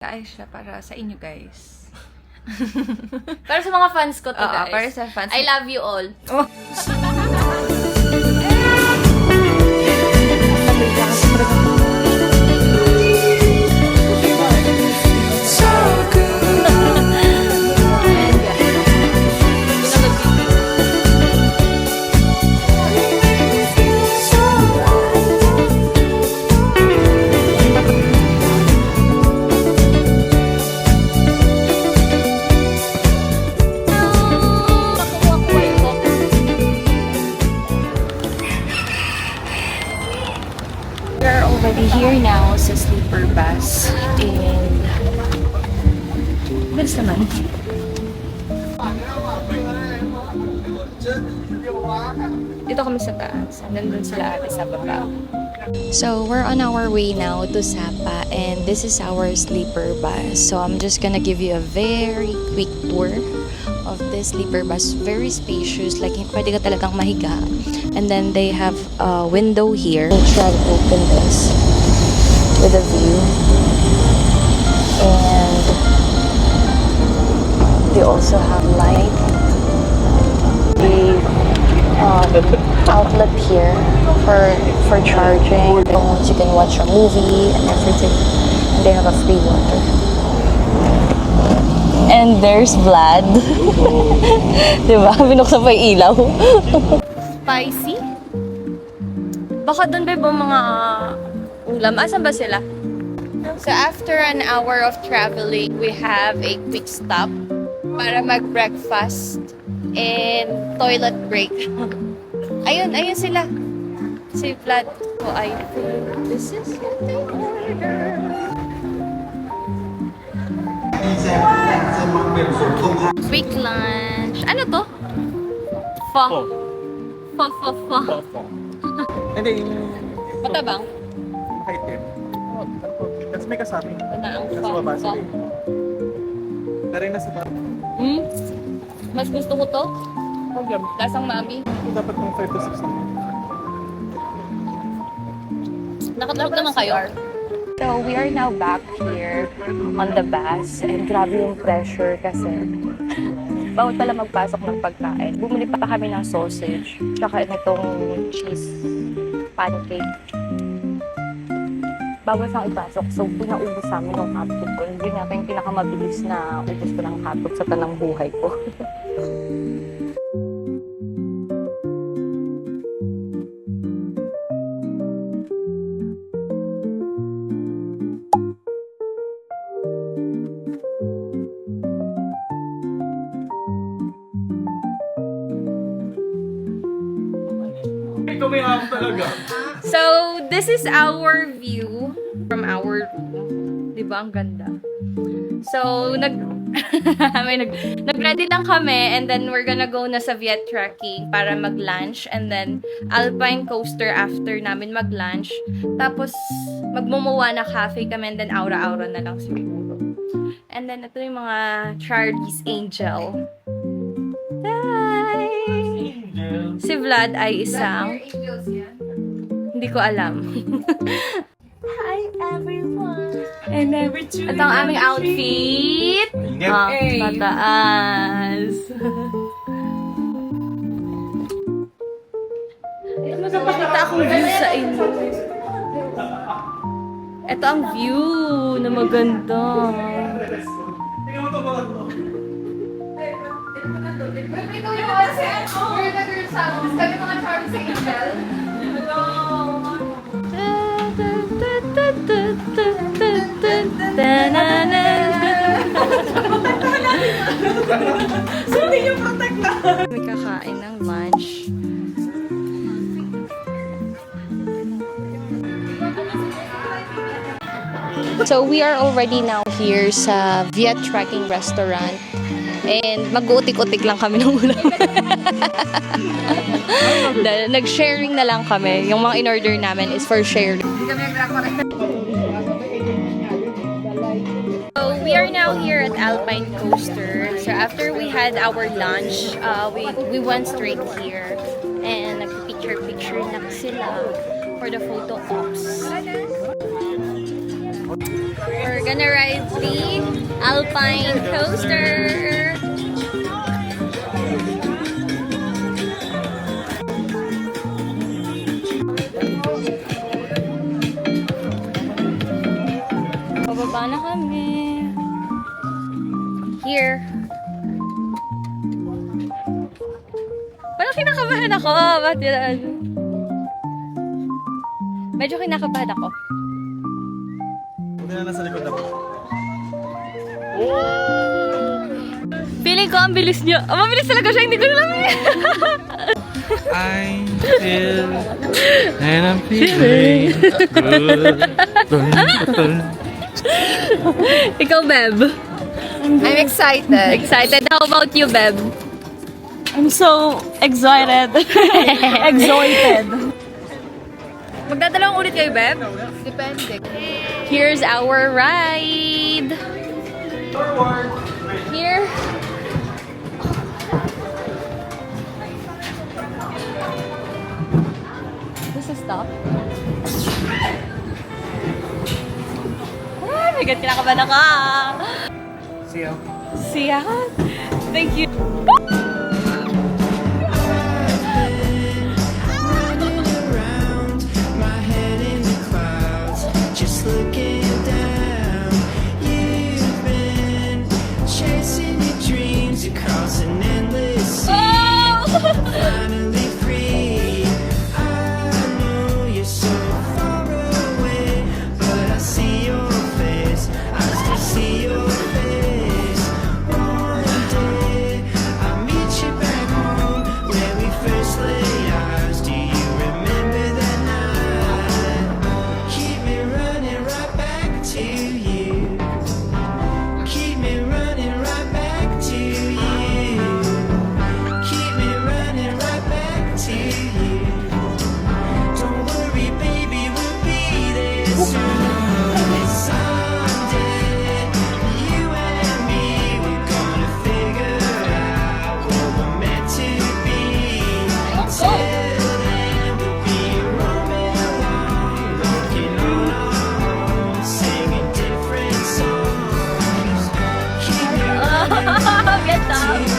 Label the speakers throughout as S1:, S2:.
S1: Ayos siya para sa inyo guys.
S2: Para sa mga fans ko to, guys.
S1: Para sa fans.
S2: I love you all.
S1: Oh.
S2: We're already here now sa sleeper bus and bilis naman. Dito kami sa taas. Nandun sila ate sa baba. So, we're on our way now to Sapa and this is our sleeper bus. So, I'm just gonna give you a very quick tour of this sleeper bus. Very spacious, like pwede ka talagang mahiga. And then they have a window here. I'll try to open this with a view. And they also have light. The outlet here for charging. You can watch a movie and everything. And they have a free water. And there's Vlad. Diba? Binuksan pa yung ilaw. Spicy? Baka doon ba mga ulam? Asan ba sila? So after an hour of traveling, we have a quick stop para mag-breakfast and toilet break. Ayun sila. Si Vlad. So I think this is what they order. Quick lunch. Ano to? Pho. Pho.
S3: Hindi, yung
S2: Matabang?
S3: makaitim. Kasi may kasami.
S2: Ang
S3: Nasa baba sila. Dari na sa baba.
S2: Mas gusto ko to?
S3: Program.
S2: Lasang mami.
S3: Dapat ng 5 to 6 na.
S2: Nakatulog naman kayo? So, we are now back here on the bus and grabe yung pressure kasi bawal pala magpasok ng pagkain. Bumili pa kami ng sausage tsaka itong cheese pancake. Bawal siyang ipasok. So, pinaubos sa amin yung hotdog ko. Hindi nga yung pinakamabilis na ubos ko ng hotdog sa tanang buhay ko.
S3: Ikaw may hawak talaga.
S2: So, this is our view from our room. Diba? Ang ganda. So, nag-ready lang kami and then we're gonna go na sa Viet Trekking para mag-lunch and then Alpine Coaster after namin mag-lunch. Tapos, magmumuwa na cafe kami and then aura-aura na lang siguro. And then, ito yung mga Charlie's Angel. Hi! Si Vlad ay isang... Hindi ko alam. Hi everyone! And then, ito ang aming outfit. Pataas. Magpapakita akong view sa inyo. Ito ang view na maganda.
S3: Tingnan mo ito mga ito.
S2: Ikaw yung kasi we're the girls songs. Kami mga Charlie's Angel.
S3: Sorry yung protect na.
S2: May kakain ng lunch. So we are already now here sa Viet Trekking Restaurant. And mag-utik-utik lang kami ng ulam. Nag-sharing na lang kami. Yung mga in-order namin is for sharing. So we are now here at Alpine Coaster. So after we had our lunch, we went straight here. And nag-picture na sila for the photo ops. We're gonna ride the Alpine coaster. Pababa na kami. Here. Parang kinakabahan ako. Ba't yan? Medyo kinakabahan ako.
S3: Hindi na nasa likod ako.
S2: Feeling ko ang bilis niya. Oh, mabilis talaga siya. Hindi ko alam eh.
S3: I feel and I'm feeling good.
S2: Ikaw, Beb.
S1: I'm excited.
S2: Excited. How about you, Beb?
S4: I'm so excited. Excited.
S2: Magdadalawang ulit kayo, Beb?
S1: Depende.
S2: Here's our ride. Here. This is stop. Oh my God, kinakabahan ako.
S3: See you.
S2: See ya. Thank you.
S5: My head in the clouds, just looking down. You've been chasing your dreams across an endless sea. Finally free. I know you're so far away, but I see your face. I still see your face. One day I'll meet you back home where we first laid eyes. Do you remember that night? Keep me running right back to you. Keep me running right back to you. Keep me running right back to you. Don't worry, baby, we'll be there soon. Someday, you and me, we're gonna figure out what we're meant to be. Till then, we'll be roaming along, walking on our own, singing different songs. Keep me running
S2: Get
S5: to
S2: up.
S5: you.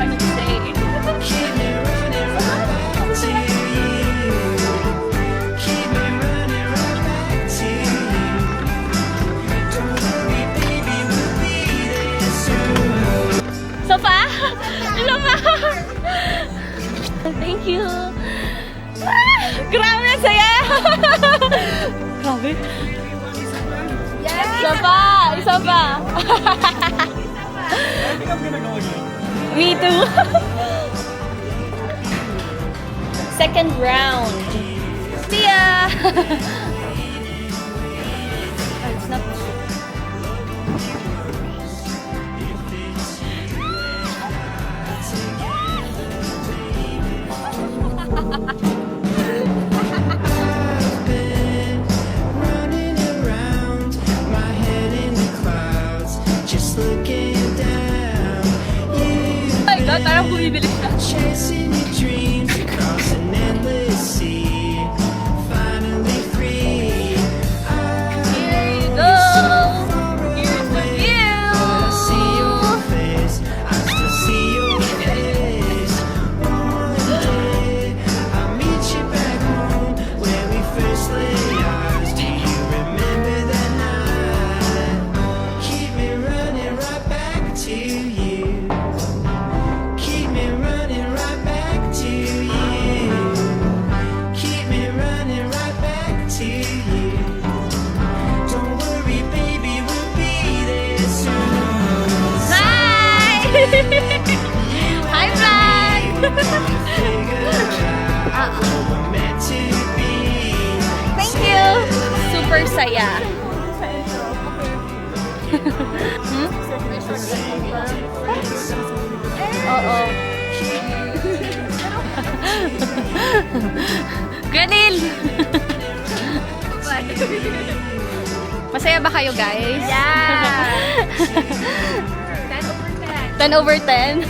S2: Ano say?
S5: Keep me running right back to you. Keep me running right back to you. Don't worry, baby, we'll be there soon.
S2: Sofa? Sofa? Thank you. Grabe, ang saya! Grabe. Isa pa! Isa pa! Me too. Second round. See ya! It's not...
S5: Running around, my head in the clouds, just looking down. You've
S2: Oh my God, parang bumibilis siya.
S5: chasing your dreams across an endless sea. Finally free.
S2: Here you go. Here's the
S5: I see your
S2: view.
S5: face. I still see your face. One day I'll meet you back home where we first laid eyes. Do you remember that night? Keep me running right back to you. Keep me running right back to you. Keep me running right back to you. Don't worry, baby, we'll be there soon.
S2: Hi! Hi, vlog!
S5: We're meant to be.
S2: Thank you! Super saya. Oo. Granil! Masaya ba kayo, guys? Yeah! 10 over 10?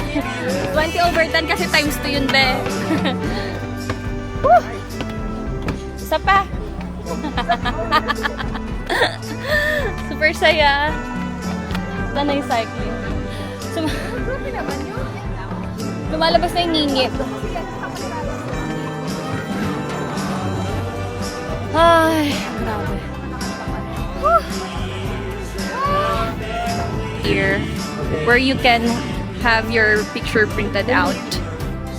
S2: 20 over 10 kasi times 2 yun, be. Woo! Isa pa. Super saya. Tanay cycling. Lumalabas na yung ningit. Ay, grabe. Here, where you can have your picture printed out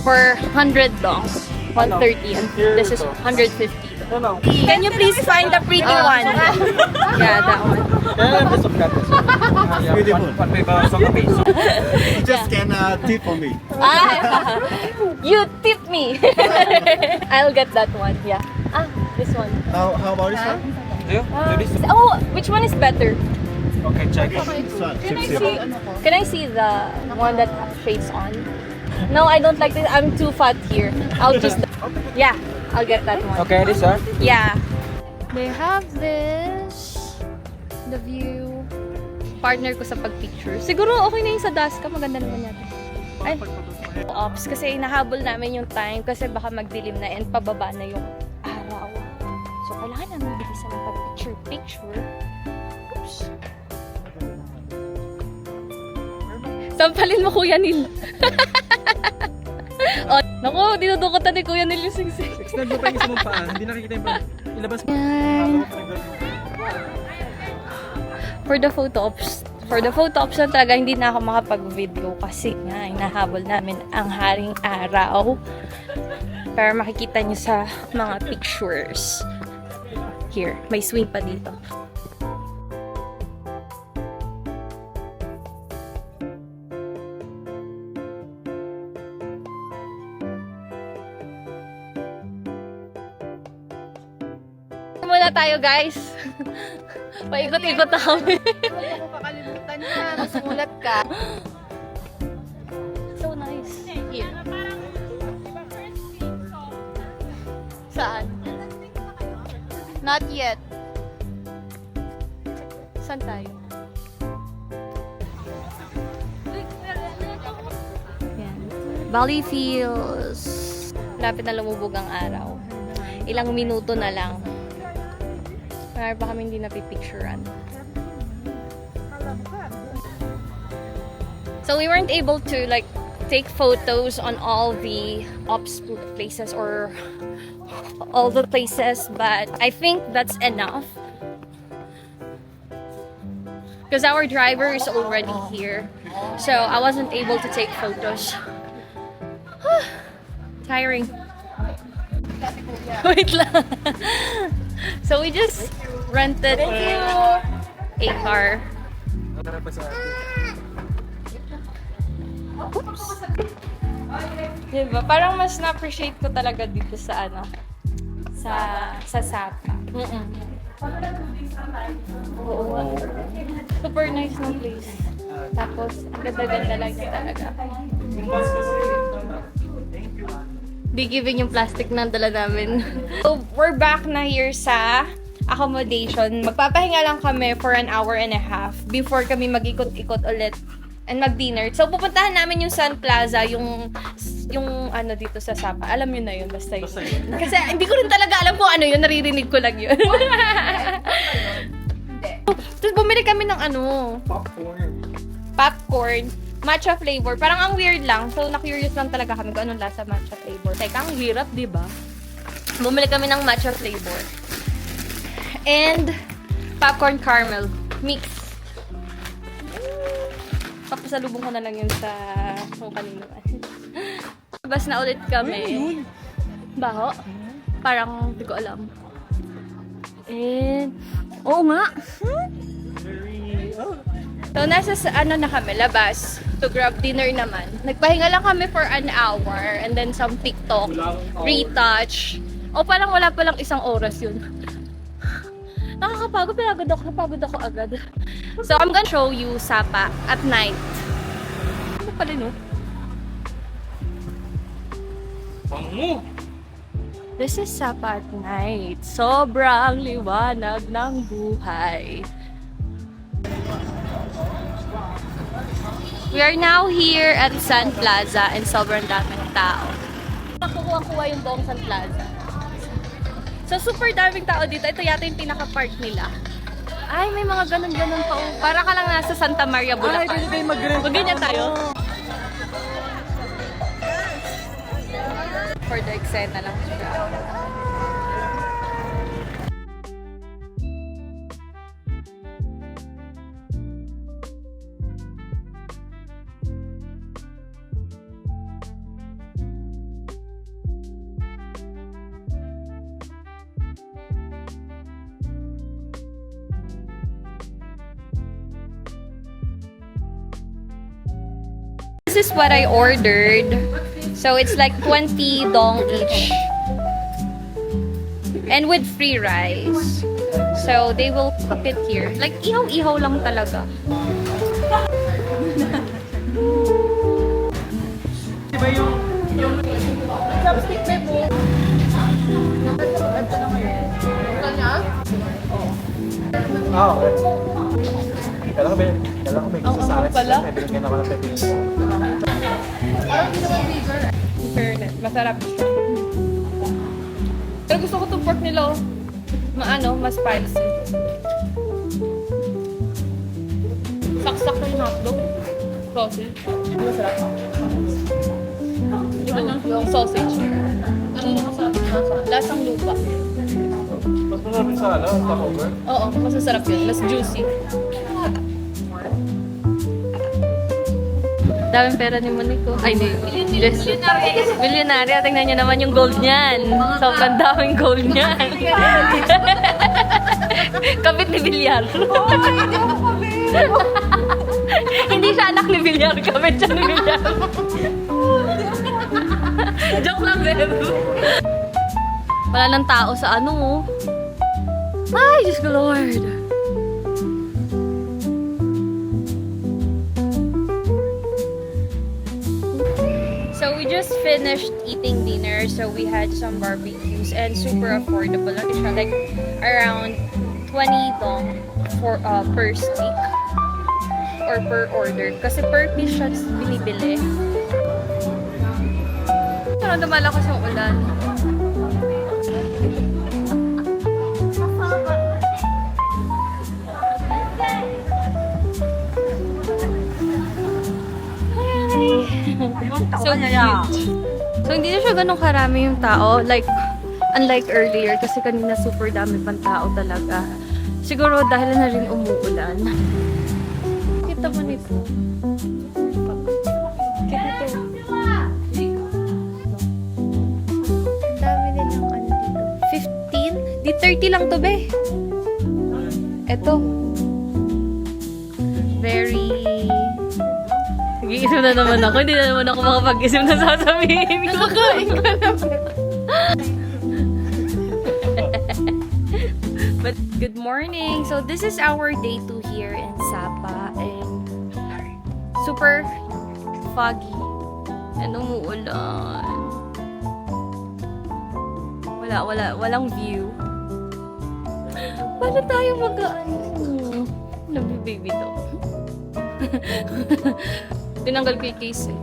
S2: for 100 dong. 130 and this is 150. Can you please find the pretty one? Yeah, that one.
S6: Just can tip for me.
S2: Ah, you tip me. I'll get that one. Yeah. Ah, this one.
S6: How about this one?
S2: Oh, which one is better?
S6: Okay, check it. This one.
S2: Can I see the one that shades on? No, I don't like this. I'm too fat here. I'll just... Yeah, I'll get that one.
S3: Okay, this sir.
S2: Yeah. They have this. The view. Partner ko sa pagpicture. Siguro okay na yung sa Daska. Maganda naman natin. Ay. Ops. Kasi nahabol namin yung time. Kasi baka magdilim na and pababa na yung araw. So, kailangan namin bilisan ng pag-picture. Oops. Sampalin mo, Kuya Neil. Oh, naku, dinudukotan ni Kuya Neil yung singsing.
S3: Extend mo pa yung isa mong paa. Hindi nakikita yung paa. Ilabas mo.
S2: For the photo ops na talaga, hindi na ako makapag-video kasi nga, inahabol namin ang haring araw. Para makikita nyo sa mga pictures. Here, may swing pa dito. Muna tayo, guys. Paikot-ikot na kami.
S1: Huwag mo kakalimutan yan. Sumulat ka.
S2: So nice. Here. Saan?
S1: Not yet.
S2: Saan tayo? Yan. Valley Feels. Lapit na lumubog ang araw. Ilang minuto na lang. Para pa kami hindi napipicturean. So we weren't able to like take photos on all the ops places or all the places, but I think that's enough. Because our driver is already here. So I wasn't able to take photos. Tiring. Wait lang. So we just rented a car. Oops. Diba? Parang mas na-appreciate ko talaga dito sa ano, sa Sapa. Oo. Super nice ng place. Tapos, ang ganda-ganda lang niya talaga. Di giving yung plastic na dala namin. So, we're back na here sa accommodation. Magpapahinga lang kami for 1.5 hours before kami mag-ikot-ikot ulit and mag-dinner. So, pupuntahan namin yung Sun Plaza, yung ano dito sa Sapa. Alam yun na yun, basta yun. Kasi hindi ko rin talaga alam kung ano yun, naririnig ko lang yun. Tapos bumili kami ng ano, popcorn, matcha flavor. Parang ang weird lang. So, na-curious lang talaga kami kung anong lasa matcha flavor. Teka, ang hirap, di ba? Bumili kami ng matcha flavor. And popcorn caramel mix. Papasalubong ko na lang yun sa kung kanino. Bas na ulit kami. Baho? Parang hindi ko alam. And oo nga. So, nasa ano na kami, labas. To grab dinner naman. Nagpahinga lang kami for 1 hour. And then some TikTok, retouch. O, parang wala palang 1 oras yun. Nakakapagod, napagod ako agad. So, I'm gonna show you Sapa at night. Ano pala, no? This is Sapa at night. Sobrang liwanag ng buhay. We are now here at Sun Plaza and sobrang daming tao. Nakukuha-kuha yung buong Sun Plaza. So, super daming tao dito. Ito yata yung pinaka-park nila. Ay, may mga ganun-ganun pa. Oh. Para ka lang nasa Santa Maria, Bulacan.
S3: Ay, pwede tayo mag-rent.
S2: Ganyan tayo. For the eksena lang siya. This is what I ordered. So it's like 20 dong each. And with free rice. So they will cook it here. Like ihaw-ihaw lang talaga.
S3: Diba yung... Ah, okay. Kala ko may gusto sa akin. May binigyan ako ng pepino.
S2: In fairness, masarap siya. Pero gusto ko itong pork nila. Mas spicy. Saksak na yung hotdog. Sausage. Masarap. Yung sausage. Lasang lupa.
S3: Mas masarap sa stopover?
S2: Oo, mas masarap yun. Mas juicy. Daming pera ni Monico. Ay, hindi. Milyonarya. Tingnan niyo naman yung gold niyan. Sobrang daming gold niyan. Kabit ni Villar. Hindi siya anak ni Villar. Kabit siya ni Villar. Joke lang, Beb. Wala nang tao sa ano. Ay, Diyos ko, Lord. So we just finished eating dinner, so we had some barbecues and super affordable lang siya, like around 20 dong for per stick or per order kasi per piece siya binibili. Parang dumalakas ang ulan. So cute. So hindi na siya ganun karami yung tao. Like, unlike earlier, kasi kanina super dami pang tao talaga. Siguro dahil na rin umuulan. Kita mo nito. Kita ito. Dami din ng ano dito. 15? Di 30 lang to, be. Ito. Very... Nag-iisip na naman ako. Hindi na naman ako makapag-isip na sasabihin ko. Nakakain ko naman. But good morning. So this is our day 2 here in Sapa. And super foggy. And umuulan. Walang view. Paano tayo mag-ano? Nabibaby to. Tinanggal ko yung case eh.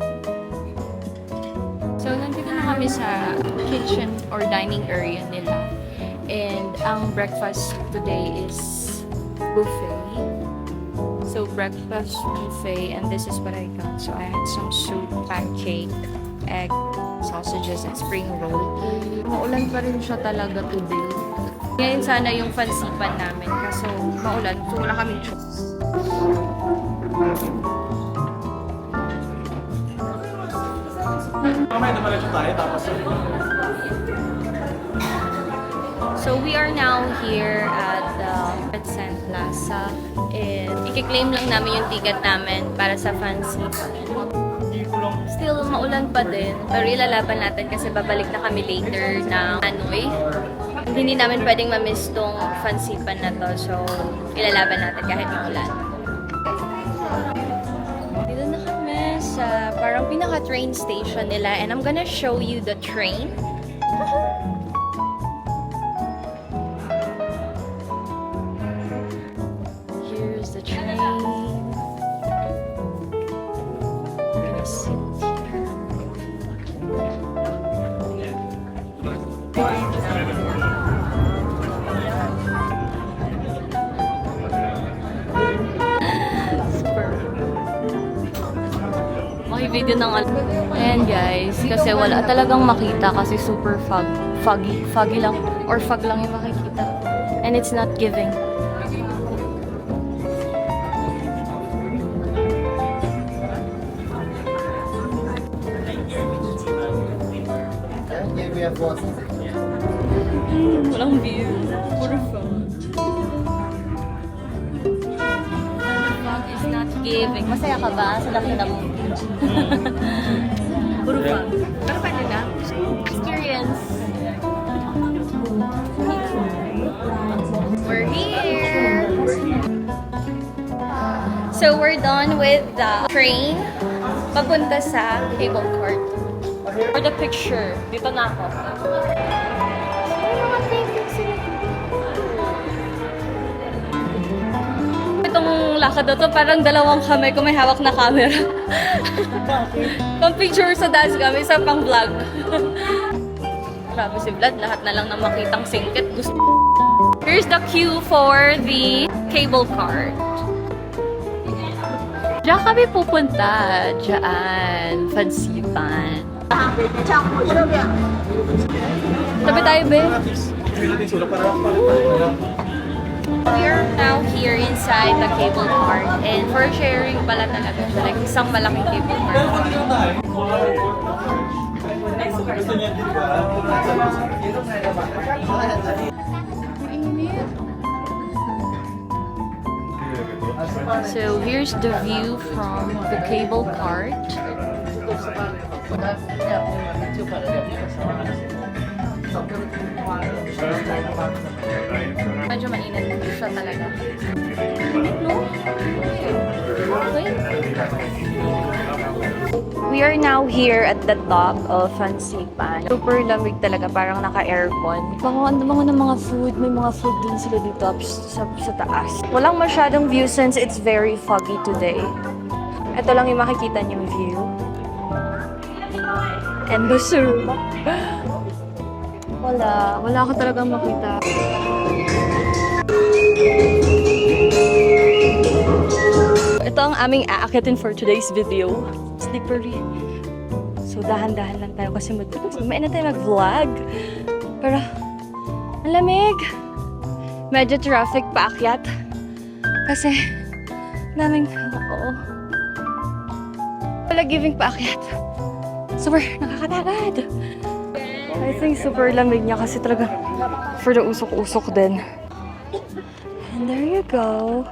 S2: So, nandito na kami sa kitchen or dining area nila. And ang breakfast today is buffet. So, breakfast buffet, and this is what I got. So, I had some soup, pancake, egg, sausages, and spring roll. Maulan pa rin siya talaga today. Ngayon sana yung fansipan namin. Kaso, maulan. So, wala kaming choice.
S3: Mamaya dumalatyo tayo, tapos...
S2: So we are now here at the Petsen Plaza and i-claim lang namin yung ticket namin para sa fancy. Still maulan pa din, pero ilalaban natin kasi babalik na kami later ng Hanoi. Hindi namin pwedeng ma-miss tong fansipan na to, so ilalaban natin kahit maulan. Dito na kami sa parang pinaka-train station nila and I'm gonna show you the train. Here's the train. Gonna sit here. video ng Ayan guys, kasi wala talagang makita kasi super foggy. Foggy lang. Or fog lang yung makikita. And it's not giving. Walang view. Puro fog. Fog is not giving. Masaya ka ba sa nakita mo? Puro fog. Pero pwede na. Experience. We're here. So we're done with the train papunta sa cable cart. For the picture, dito na ako. Itong lakad na to, parang dalawang kamay ko may hawak na camera. Pang picture sa dance kami, isa pang vlog. Grabe si Vlad, lahat na lang na makitang singkit. Gusto. Here's the queue for the cable cart. Diyan kami pupunta. Diyan. Fansipan. Tabi tayo, be. We are now here inside the cable cart. And for sharing pala talaga siya. Like isang malaking cable cart. So here's the view from the cable cart. Medyo mainit siya talaga. No? Okay. We are now here at the top of Fansipan. Super lamig talaga, parang naka-aircon. Mga ng mga food, may mga food din sila dito sa taas. Walang masyadong view since it's very foggy today. Ito lang yung makikita niyong view. And the surf. Wala ko talagang makita. Ito ang aming aakyatin for today's video. Slippery. So, dahan-dahan lang tayo kasi may na tayo mag-vlog. Pero, ang lamig. Medyo traffic paakyat. Kasi, daming, wala giving paakyat. Super nakakatagad. I think super lamig niya kasi talaga for the usok-usok din. And there you go.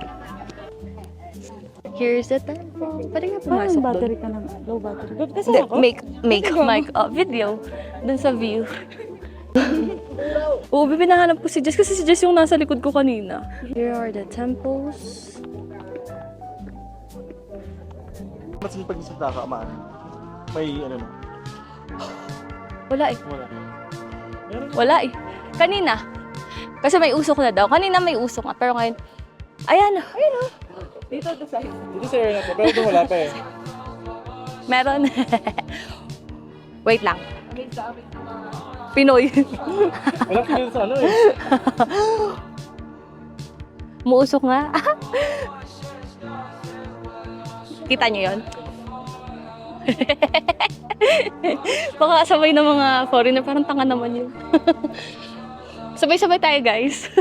S2: Here's the temple. Pwede nga pumasok doon.
S4: Battery ka na. Low battery. Kasi
S2: Hindi,
S4: ako?
S2: make video dun sa view. Oo, binahanap ko si Jess kasi si Jess yung nasa likod ko kanina. Here are the temples.
S6: Mas yung pag-isip na ka, may ano na.
S2: Wala eh.
S6: Wala.
S2: Wala eh. Kanina. Kasi may usok na daw. Kanina may usok nga. Pero ngayon, ayan. Ayan o.
S3: Dito sa area na to, pero doon wala pa eh.
S2: Meron. Wait lang. Pinoy.
S3: Wala pa sa ano eh.
S2: Muusok nga. Kita nyo yun? Baka sabay ng mga foreigner, parang tanga naman yun. Sabay-sabay tayo, guys.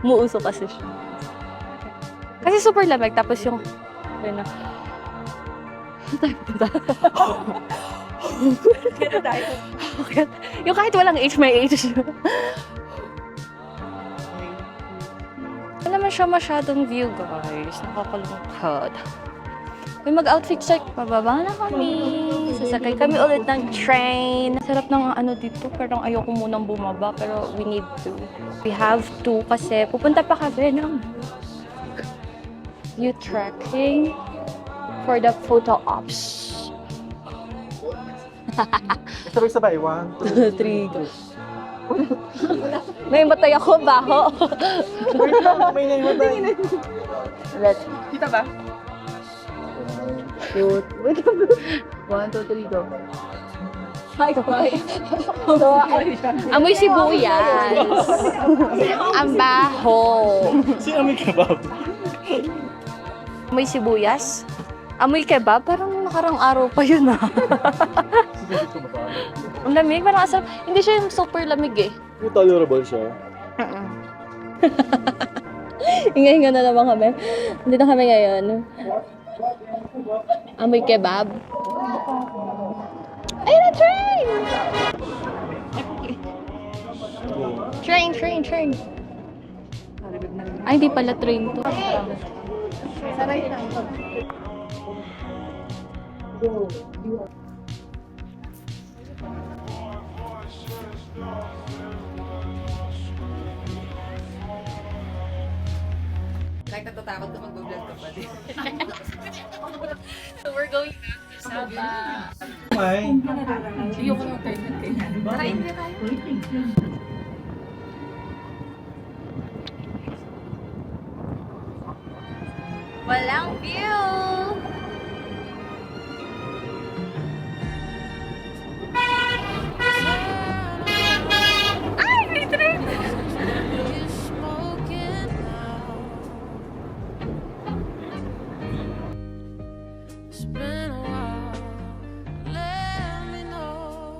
S2: Muusok kasi siya. Kasi super lamig, tapos yung... Ayun na. Yung kahit walang H, may H. Wala naman siya masyadong view, guys. Nakakalungkot. May mag-outfit check. Pababa na kami. Sasakay kami ulit ng train. Sarap ng ano dito. Parang ayoko munang bumaba. Pero we need to. We have to kasi pupunta pa kami ng view tracking for the photo ops.
S3: Sabay-sabay. 1, 2, 3, go.
S2: May matay ako, baho.
S3: Wait lang, may naimatay.
S2: Let's
S3: Kita ba?
S2: 1, 2, 3, go. Amoy sibuyas. Ang baho.
S6: Sino may kebab?
S2: Amoy sibuyas? Amoy kebab? Parang nakarang araw pa yun ah. Ang lamig, parang asap. Hindi siya yung super lamig eh.
S6: Yung tolerable siya.
S2: Hinga-hinga na naman kami. Dito kami ngayon. Amoy kebab. Ayun na, train! Train. Ay, hindi pala train to.
S1: Saray lang.
S2: Kahit natatakot ka mag-vlog ka pa din. So we're going back to Saba.
S6: Ay.
S2: Kain na tayo. Walang view! Ay, may train!
S5: It's been a while. Let me know.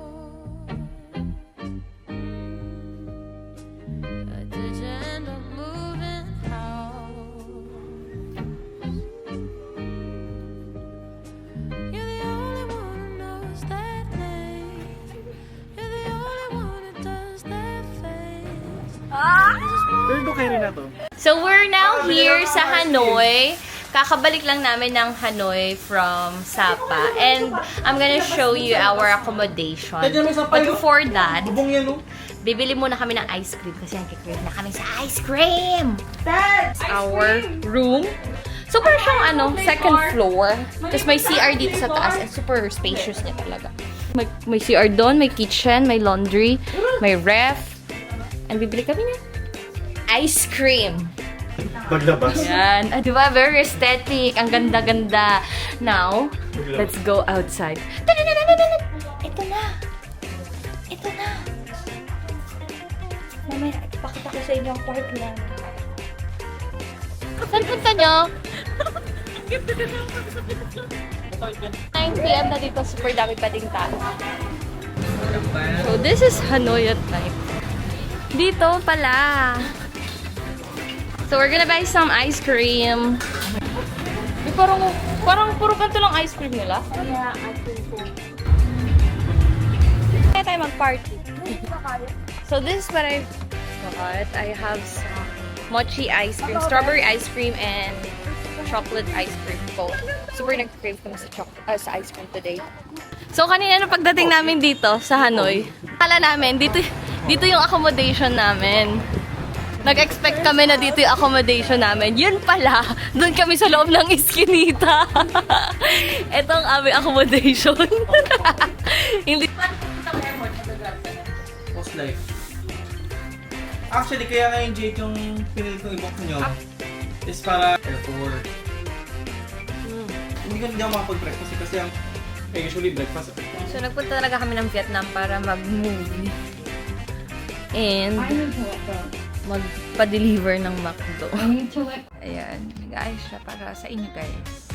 S5: Did you end up moving out? You're the only one who knows that name. You're the only one who does that face.
S6: Pero doon kayo rin na to.
S2: So we're now here sa Hanoi. Kakabalik lang namin ng Hanoi from Sapa. And I'm gonna show you our accommodation. But before that,
S6: Bubong yan, no?
S2: bibili muna kami ng ice cream kasi nagkikrave na kami sa ice cream. That's our room. Super siyang second floor. Tapos may CR dito sa taas and super spacious niya talaga. May CR doon, may kitchen, may laundry, may ref. And bibili kami ng ice cream.
S6: Paglabas.
S2: Yan. Ah, di ba? Very aesthetic. Ang ganda-ganda. Now, let's go outside. Ito na. Ito na. Mamaya, ipakita ko sa inyo ang park lang. Saan punta nyo? 9 p.m. na dito. Super dami pa ding tao. So, this is Hanoi at night. Dito pala. So, we're gonna buy some ice cream. Parang puro ganito lang ice cream nila.
S1: Yeah, I think so.
S2: Kaya tayo mag-party. So, this is what I got. I have some mochi ice cream, strawberry ice cream, and chocolate ice cream. So, super nag-crave kami sa ice cream today. So, kanina nung pagdating namin dito sa Hanoi, akala namin, dito yung accommodation namin. Nag-expect kami na dito yung accommodation namin. Yun pala, doon kami sa loob ng iskinita. Ito ang aming accommodation. Hindi.
S3: Post life. Actually, kaya nga yung Jade yung pinili kong i-book nyo is para airport. Hindi ako makapag-breakfast kasi ang usually breakfast.
S2: So, nagpunta talaga kami ng Vietnam para mag-movie. And magpa-deliver ng McDo. Ayan. Guys, siya para sa inyo, guys.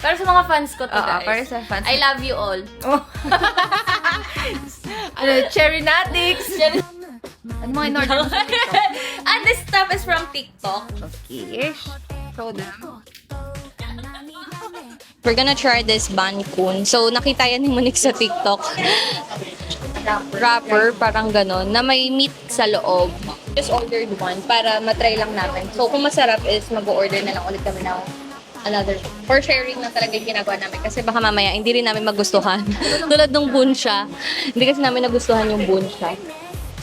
S2: Para sa mga fans ko to, guys.
S1: para sa fans.
S2: I love you all.
S1: Cherry Natix!
S2: Ano mga in-order mo sa TikTok? And this stuff is from TikTok.
S1: Okay. Show them.
S2: We're gonna try this banh kun. So, nakita yan ni Monique sa TikTok. Wrapper, parang ganon, na may meat sa loob. Just ordered one para matry lang namin. So, kung masarap is mag-order na lang ulit kami ng another. For sharing na talaga yung ginagawa namin. Kasi baka mamaya, hindi rin namin magustuhan. Tulad ng bunsha. Hindi kasi namin nagustuhan yung bunsha.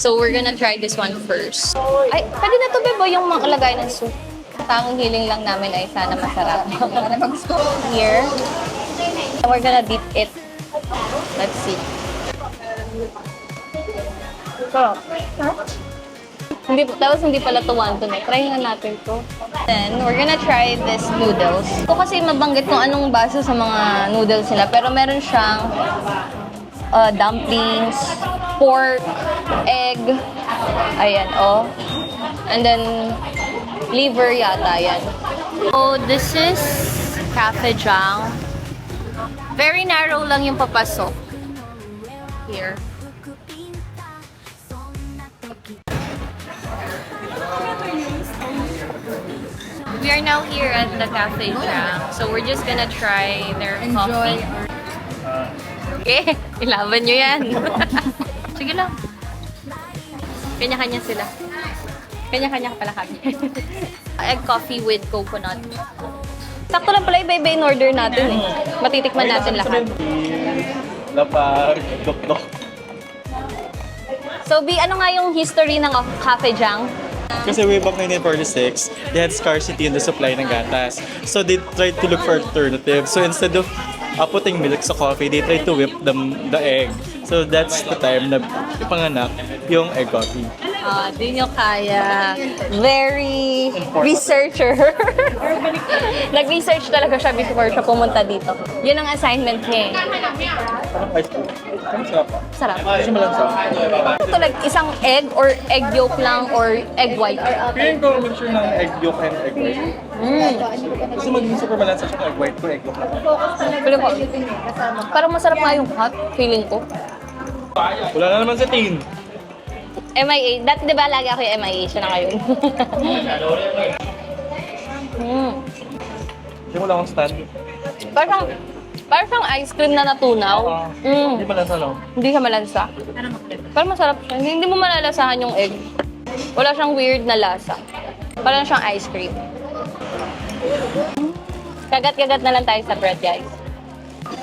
S2: So, we're gonna try this one first. Ay, pwede na to, Bebo, yung makalagay ng soup. Tanging hiling lang namin ay sana masarap. Here. And we're gonna dip it. Let's see. Hindi pala to wonton eh. Try nga natin to. Then, we're gonna try this noodles. Ito kasi mabanggit kung anong basa sa mga noodles nila. Pero meron siyang dumplings, pork, egg. Ayan, oh. And then, liver yata, yan. Oh, this is Cafe Jang. Very narrow lang yung papasok. Here. We are now here at the Cafe Jang. So we're just gonna try their coffee. Okay, ilaban nyo yan. Sige lang. Kanya-kanya sila. Kanya-kanya pala kami. Egg coffee with coconut. Sakto lang pala, iba-iba in order natin eh. Matitikman natin lahat.
S6: Lapag, dok-dok.
S2: So, B, ano nga yung history ng Cafe Jang?
S6: Kasi way back 1946, they had scarcity in the supply ng gatas. So they tried to look for alternatives. So instead of putting milk sa coffee, they tried to whip the egg. So that's the time na ipanganak yung egg coffee.
S2: Di nyo kaya. Very researcher. Nag-research talaga siya before siya pumunta dito. Yun ang assignment niya eh.
S6: Parang ice cream. Ang sarap.
S2: Sarap.
S6: Kasi malansa.
S2: Ito like isang egg or egg yolk lang or egg white.
S6: Feeling ko mixture ng egg yolk and egg white. Kasi maging super malansa siya ng egg white ko, egg yolk lang.
S2: Feeling ko, parang masarap nga yung hot, feeling ko.
S6: Wala na naman sa tin.
S2: MIA. Dati diba lagi ako yung MIA? Siya na ngayon.
S6: Hindi mo lang akong stand.
S2: Parang siyang ice cream na natunaw.
S6: Hindi malansa, no?
S2: Hindi siya malansa. Parang masarap siya. Hindi mo malalasahan yung egg. Wala siyang weird na lasa. Parang siyang ice cream. Kagat-kagat na lang tayo sa bread, guys.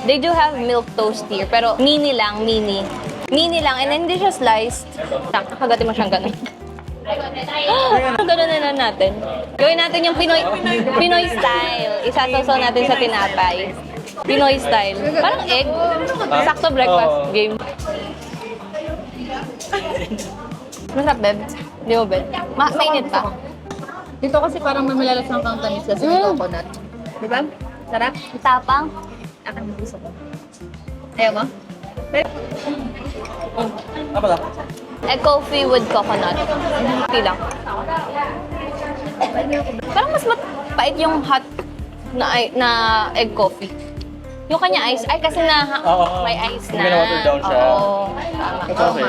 S2: They do have milk toast here, pero mini lang, mini. Mini lang, and then hindi siya sliced. Tak, kagatin mo siyang ganun. Ganun na lang natin. Gawin natin yung Pinoy style. Isasaw natin sa tinapay. Pinoy style. Parang egg. Sakto breakfast game. Masarap, Beb. Hindi mo, Beb. Mainit pa.
S1: Dito kasi parang may malalasang kang tamis kasi may coconut. Diba? Sarap.
S2: Tapang.
S1: Akin yung gusto ko. Ayaw mo?
S6: Apa lang?
S2: Egg coffee with coconut. Okay lang. Parang mas mapait yung hot na egg coffee. Yung kanya ice. Ay, kasi may ice na.
S6: May na-water down siya.
S2: Oo. Tama.
S6: Ito kasi.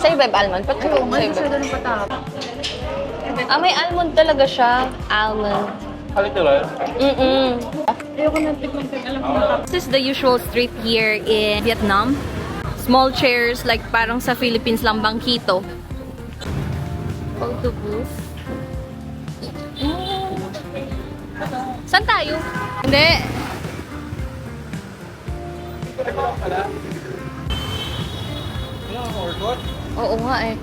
S2: Sa'yo, Beb, almond? Ba't
S1: Oo,
S2: sa'yo,
S1: mas
S2: Beb?
S1: doon patap.
S2: May almond talaga siya. Almond.
S6: Halituloy.
S1: Ayoko nang tikman ko. Alam ko na.
S2: This is the usual street here in Vietnam. Small chairs, like parang sa Philippines lang, bangkito. Photo booth. Saan tayo? Hindi. Oo nga eh.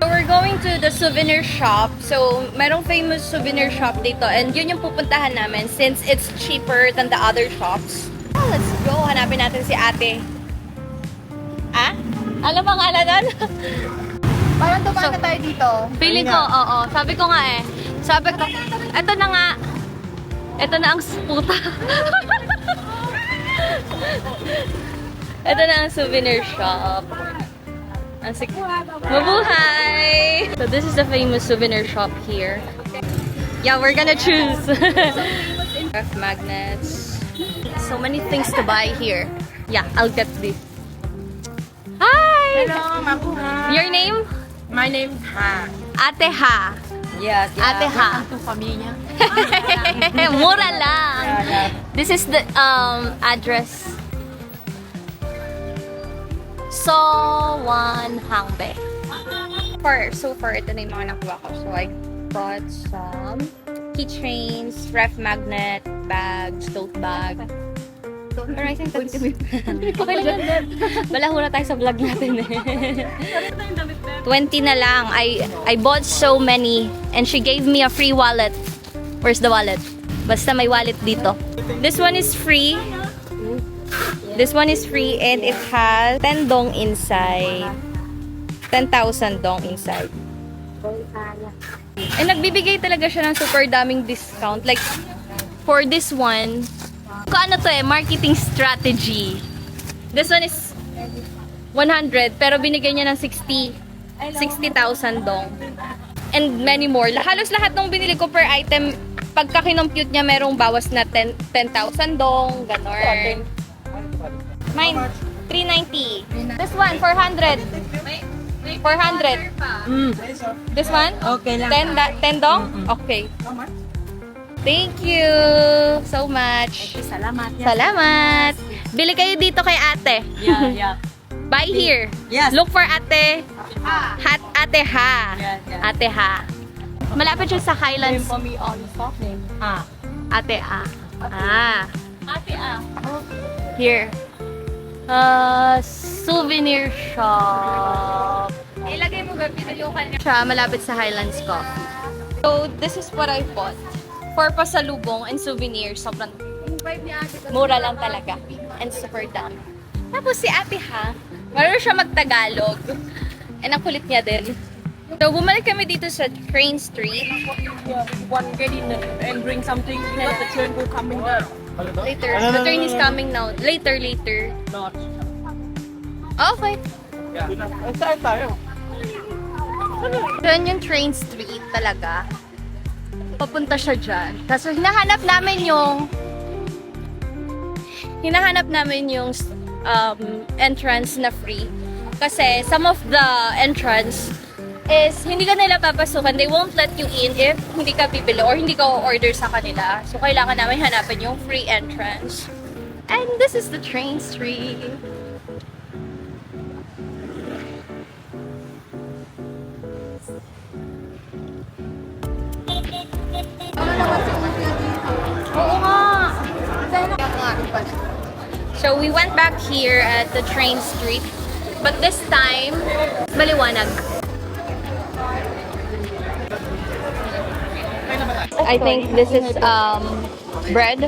S2: So we're going to the souvenir shop. So merong famous souvenir shop dito and yun yung pupuntahan namin since it's cheaper than the other shops. Oh, let's go. Hanapin natin si ate. Ah? Alam ang alanan?
S1: Parang dumaan na tayo dito.
S2: Feeling ko, oo. Sabi ko nga eh. Sabi ko, eto na nga. Eto na ang puta. Eto na ang souvenir shop. Ang mabuhay! So this is the famous souvenir shop here. Yeah, we're gonna choose. Ref magnets. So many things to buy here. Yeah, I'll get this. Hi!
S1: Hello, mabuhay.
S2: Your name?
S1: My name is Ha.
S2: Ate Ha.
S1: Yes.
S2: Ate Ha.
S1: Ang pamilya.
S2: Mura lang. This is the address. Sowan Hangbe. So far, ito na yung mga nakuha ko. So I bought some keychains, ref magnet, bags, tote bag. Pero I think that's... Okay lang yan. Balaho na tayo sa vlog natin eh. 20 na lang. I bought so many and she gave me a free wallet. Where's the wallet? Basta may wallet dito. This one is free. This one is free and it has 10 dong inside. 10,000 dong inside. And nagbibigay talaga siya ng super daming discount. Like, for this one, kung ano to eh, marketing strategy. This one is 100, pero binigyan niya ng 60,000 dong. And many more. Halos lahat ng binili ko per item, pagka kinompute niya, merong bawas na 10,000 dong, ganon. Mine, 390. This one, 400. 400. This one?
S4: Okay lang.
S2: 10 dong? Okay. Thank you so much.
S4: Salamat.
S2: Salamat. Bili kayo dito kay ate.
S4: Yeah.
S2: Buy here.
S4: Yes.
S2: Look for ate. Ate Ha.
S4: Yes.
S2: Ate Ha. Malapit siya sa Highlands.
S4: For me on soft name.
S2: Ate Ha.
S4: Ate
S2: Here. Souvenir shop. Ilagay mo ba pinulukan niya? Siya malapit sa Highlands Coffee. So, this is what I bought. For pasalubong and souvenir. Sobrang mura lang talaga. And super dami. Tapos si Ate Ha, marunong siya mag-Tagalog. And ang kulit niya din. So, bumalik kami dito sa Train Street.
S4: One get in and bring something because the train will coming down.
S2: Later. The train is coming now. Later.
S4: Not.
S2: Okay.
S6: Saan tayo?
S2: Diyan yung Train Street talaga. Papunta siya dyan. Tapos hinahanap namin yung entrance na free. Kasi some of the entrance is hindi ka nila papasukan. They won't let you in if hindi ka bibili or hindi ka order sa kanila. So kailangan namin hanapin yung free entrance. And this is the Train Street. Oo nga. So we went back here at the Train Street. But this time, maliwanag. I think this is bread.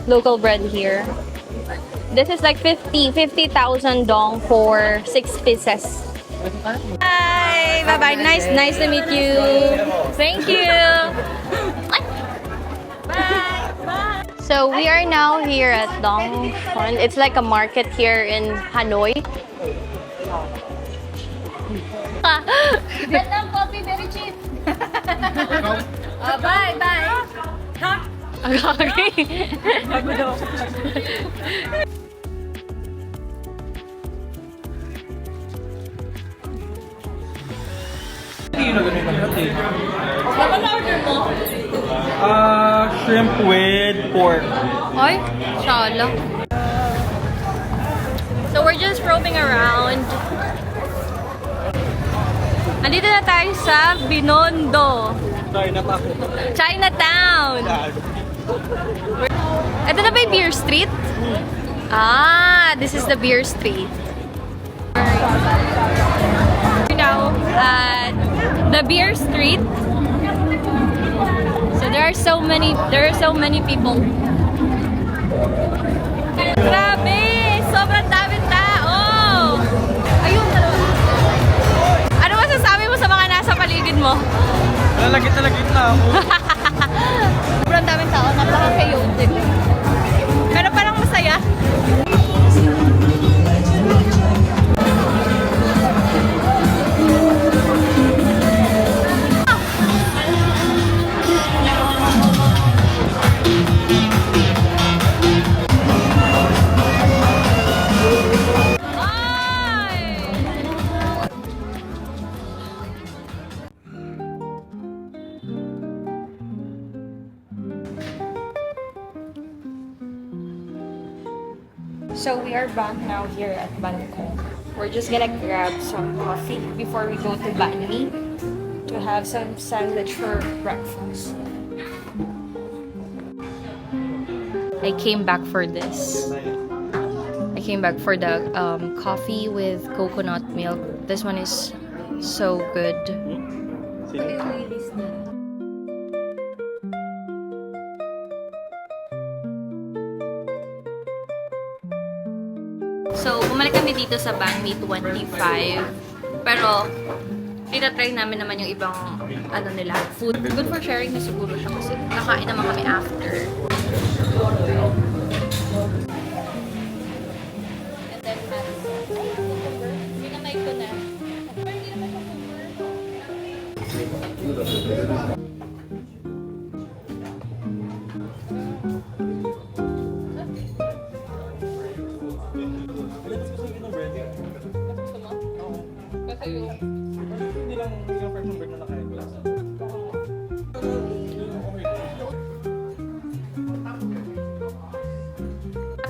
S2: Local bread here. This is like 50,000 dong for 6 pieces. Hi! Bye-bye. Nice to meet you. Thank you. Bye. So we are now here at Dong Phon. It's like a market here in Hanoi. Vietnam coffee, very cheap. Bye.
S6: Shrimp with pork.
S2: Ay, shala. So we're just roaming around. Andito na tayo sa Binondo. Chinatown. Ito na ba yung Beer Street? This is the Beer Street. We're now at the Beer Street. So there are so many people. Grabe! Sobrang daming tao! Ayun! Ano masasabi mo sa mga nasa paligid mo?
S6: Lalagit na ako.
S2: Sobrang daming tao, napaka-chaotic. Pero parang masaya. So we are back now here at Bangkok. We're just gonna grab some coffee before we go to Banh Mi to have some sandwich for breakfast. I came back for this. I came back for the coffee with coconut milk. This one is so good. So, bumalik kami dito sa Banh Mi 25. Pero, try namin naman yung ibang nila, food. Good for sharing na siguro siya kasi nakain naman kami after. And then,
S6: Hindi lang yung first number na nakain ko lang.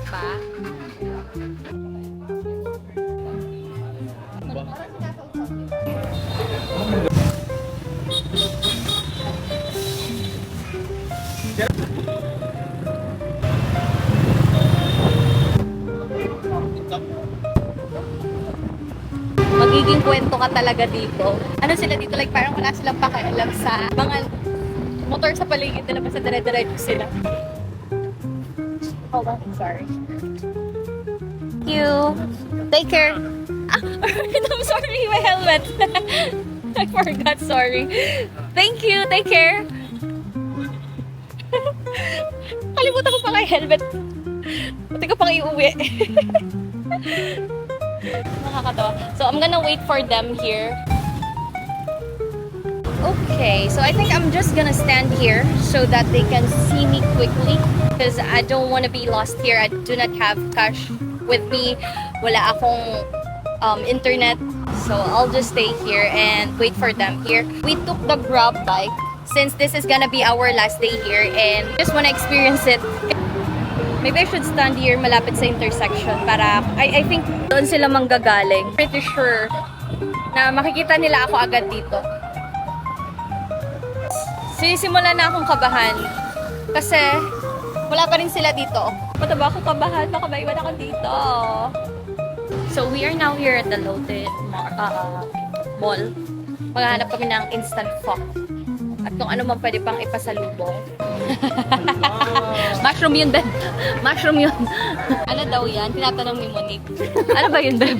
S2: Pa? Magiging kwento ka talaga dito. Ano sila dito? Like, parang wala silang pakialam sa mga motor sa paligid nila. Basta dire-diretso sila. Hold on, sorry. Thank you. Take care. Ah, I'm sorry, my helmet. I forgot, sorry. Thank you, take care. Kalimutan ko pa kay helmet. Pati ko pang iuwi. Nakakatawa. So, I'm gonna wait for them here. Okay, so I think I'm just gonna stand here so that they can see me quickly because I don't want to be lost here. I do not have cash with me. Wala akong internet. So, I'll just stay here and wait for them here. We took the Grab bike since this is gonna be our last day here and just wanna experience it. Maybe I should stand here malapit sa intersection para I think doon sila manggagaling. Pretty sure na makikita nila ako agad dito. Sinisimula na akong kabahan kasi wala pa rin sila dito. Ba't ba ako kabahan? Baka maiwan ako dito. So we are now here at the Lotte Mall. Maghahanap kami ng instant pho. At kung ano man pwede pang ipasalubong. Mushroom yun, Beb. Mushroom yun. Ano daw yan? Tinatanong ni Monique. Ano ba yun, Beb?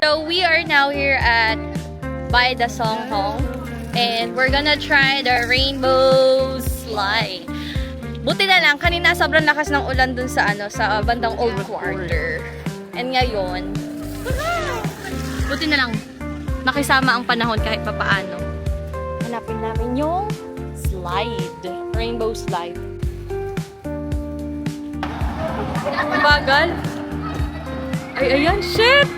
S2: So, we are now here at Bai Da Song Hong. And we're gonna try the rainbow slide. Buti na lang, kanina sobrang lakas ng ulan dun sa sa bandang Old Quarter. And ngayon, buti na lang, nakisama ang panahon kahit papaano. Hanapin namin yung slide. Rainbow slide. Mabagal. Ay, ayan, shit!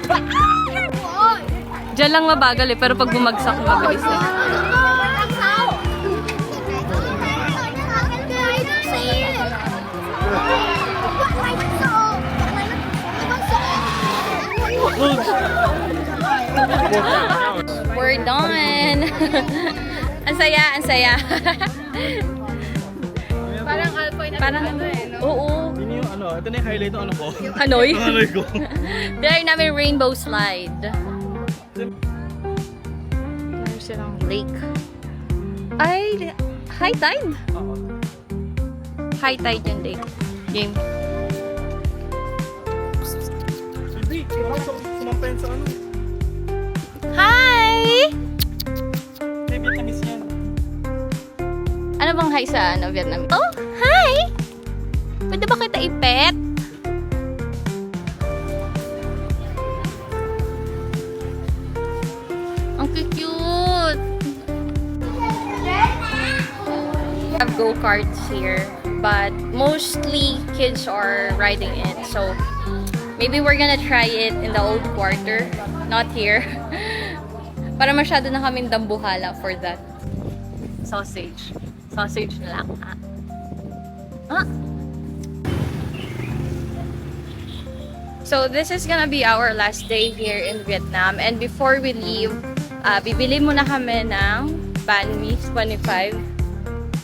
S2: Diyan lang mabagal eh, pero pag bumagsak, mabilis na. We're done! Ang saya, ang saya.
S1: Parang Alpine na
S2: Parang, oo.
S6: Yun yung ito na yung highlight ng ko.
S2: Hanoy?
S6: Hanoy ko.
S2: Dahil namin rainbow slide. Meron silang lake. Ay, high tide? High tide yung lake. Game.
S6: Hindi, sumampayan sa ano.
S2: Hi!
S6: May Vietnamese yan.
S2: Ano bang hi sa Vietnam? Oh, hi! Pwede ba kita ipet? Ang cute! We have go-karts here, but mostly kids are riding it. So, maybe we're gonna try it in the Old Quarter, not here. Para masyado na kaming dambuhala for that. Sausage. Sausage na lang. Ah. So, this is gonna be our last day here in Vietnam. And before we leave, bibili muna kami ng banh mi 25.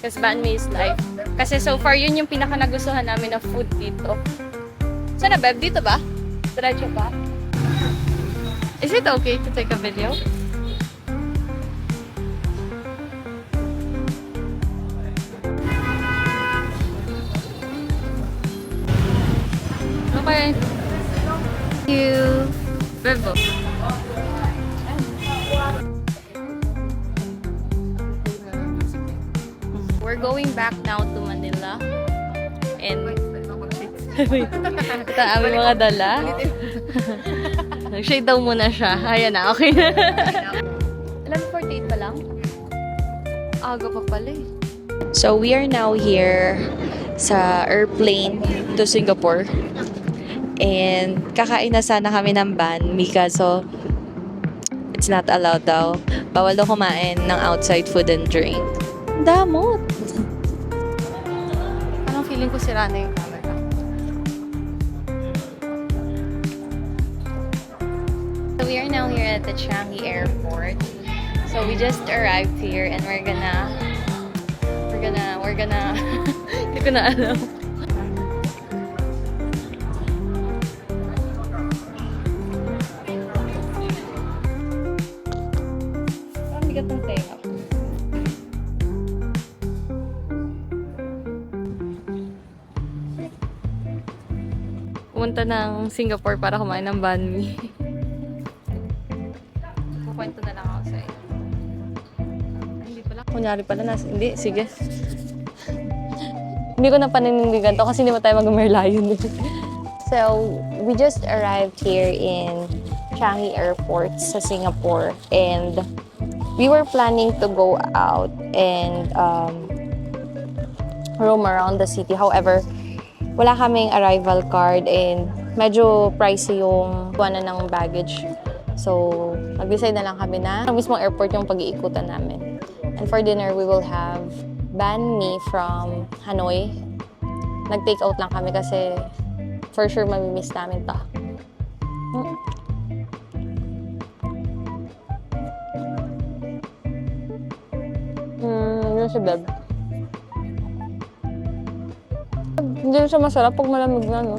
S2: Kasi banh mi is life. Kasi so far, yun yung pinaka nagustuhan namin na food dito. Sana, Beb? Dito ba? Diretso pa? Is it okay to take a video? Okay. Thank you. Bebo. We're going back now to Manila. And ito ang aming mga dala. Nag-shade daw muna siya. Ayan na, okay na. 11:48 pa lang? Aga pa pala eh. So, we are now here sa airplane to Singapore. And kakain na sana kami ng banh mi kaso it's not allowed daw. Bawal daw kumain ng outside food and drink. Damot! Parang feeling ko sira na yung camera. So we are now here at the Changi Airport. So we just arrived here and we're gonna hindi ko na alam. Parang bigat ng tenga. Pumunta ng Singapore para kumain ng banh mi. Kukwento na lang ako sa inyo. Hindi pala. Kunyari pala hindi, sige. Hindi ko na paninindigan to kasi hindi mo tayo mag-Merlion. So, we just arrived here in Changi Airport sa Singapore and we were planning to go out and roam around the city. However, wala kaming arrival card and medyo pricey yung buwanan ng baggage. So, nag-decide na lang kami na ang mismong airport yung pag-iikutan namin. And for dinner, we will have banh mi from Hanoi. Nag-take out lang kami kasi for sure mamimiss namin to. Yun si Beb. Hindi siya masarap pag malamig na, no?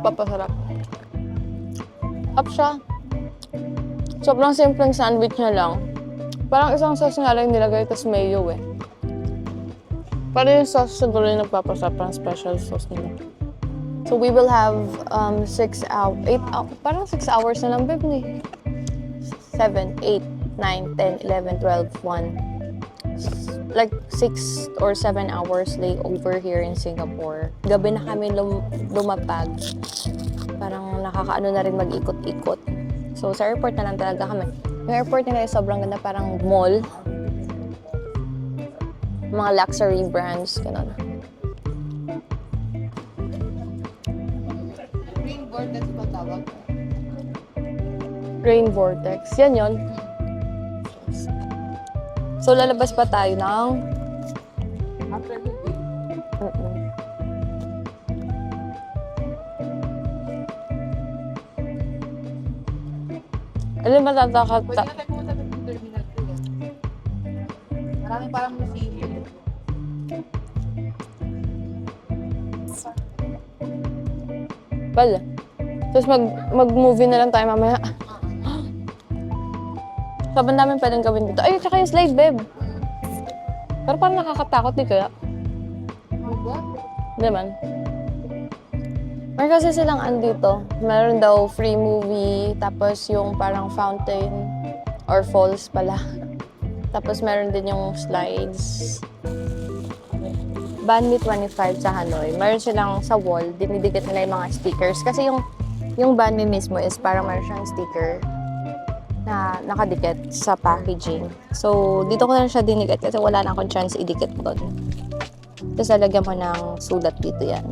S2: Papasarap. Up siya. Sobrang simpleng sandwich niya lang. Parang isang sauce nga lang nilagay, tas mayo eh. Parang yung sauce siguro yung nagpapasarap, parang special sauce nila. So we will have 6 hours, 8 hours, parang 6 hours na lang, babe, eh. 7, 8, 9, 10, 11, 12, 1. Like 6 or 7 hours layover here in Singapore. Gabi na kami lumapag. Parang nakakaano na rin mag-ikot-ikot. So sa airport na lang talaga kami. Yung airport nila ay sobrang ganda, parang mall. Mga luxury brands, gano'n.
S1: Rain vortex ba tawag?
S2: Rain vortex. Yan yun. So, lalabas pa tayo ng...
S1: After the day.
S2: Alam, matatakot.
S1: Pwede na tayo pumunta ng terminal 2 yan. Maraming parang museum.
S2: Pala. Tapos mag-movie na lang tayo mamaya. Sobrang daming pwedeng gawin dito. Ay, tsaka yung slide, babe. Pero parang nakakatakot, di kaya? Hindi man. Meron kasi silang andito. Meron daw free movie, tapos yung parang fountain or falls pala. Tapos meron din yung slides. Banh mi 25 sa Hanoi. Meron silang sa wall, dinidikit nila yung mga stickers. Kasi yung banh mi mismo is parang meron siyang sticker na nakadikit sa packaging. So, dito ko na siya dinikit kasi wala na akong chance idikit doon. Tapos lalagyan mo ng sulat dito yan.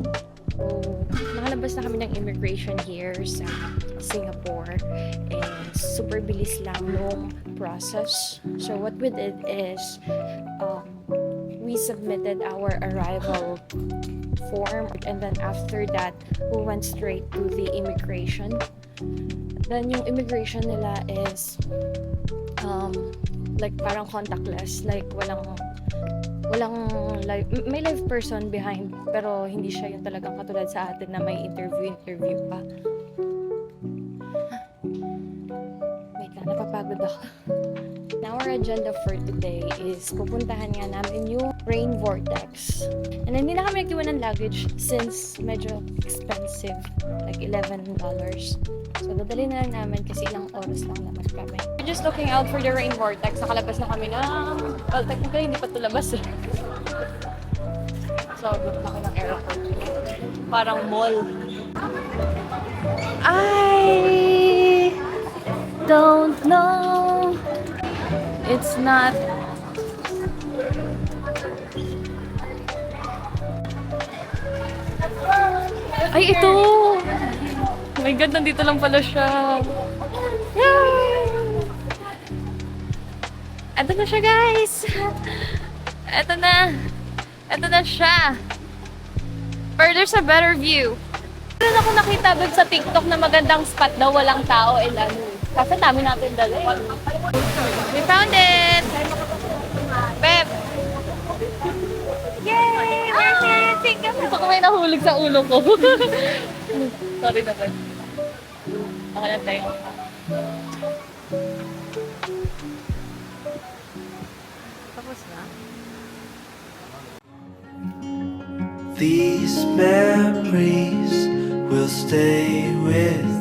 S2: Nakalabas na kami ng immigration here sa Singapore and super bilis lang yung process. So, what we did is we submitted our arrival form and then after that, we went straight to the immigration. Then yung immigration nila is like parang contactless, like walang live, may live person behind pero hindi siya yung talagang katulad sa atin na may interview pa. Wait lang, napapagod ako. Our agenda for today is pupuntahan nga namin yung Rain Vortex. And hindi na kami nagkiwan ng luggage since medyo expensive, like $11. So, dadali na lang namin kasi ilang oras lang naman kami. We're just looking out for the Rain Vortex. Nakalabas na kami ng... Well, technically, hindi pa ito labas eh. So, doon na kami ng airport. Parang mall. I don't know. It's not Ay, ito! Oh my God, nandito lang pala siya. Yay! Ito na siya, guys! Ito na! Ito na siya! There's a better view. Meron ako nakita doon sa TikTok na magandang spot daw, walang tao, and ano. Kasi dami natin dala. We found it! Pep! Yay! We're dancing! Baka may nahulog sa ulo ko. Sorry naman. Baka lang tayo. Tapos na.
S5: These memories will stay with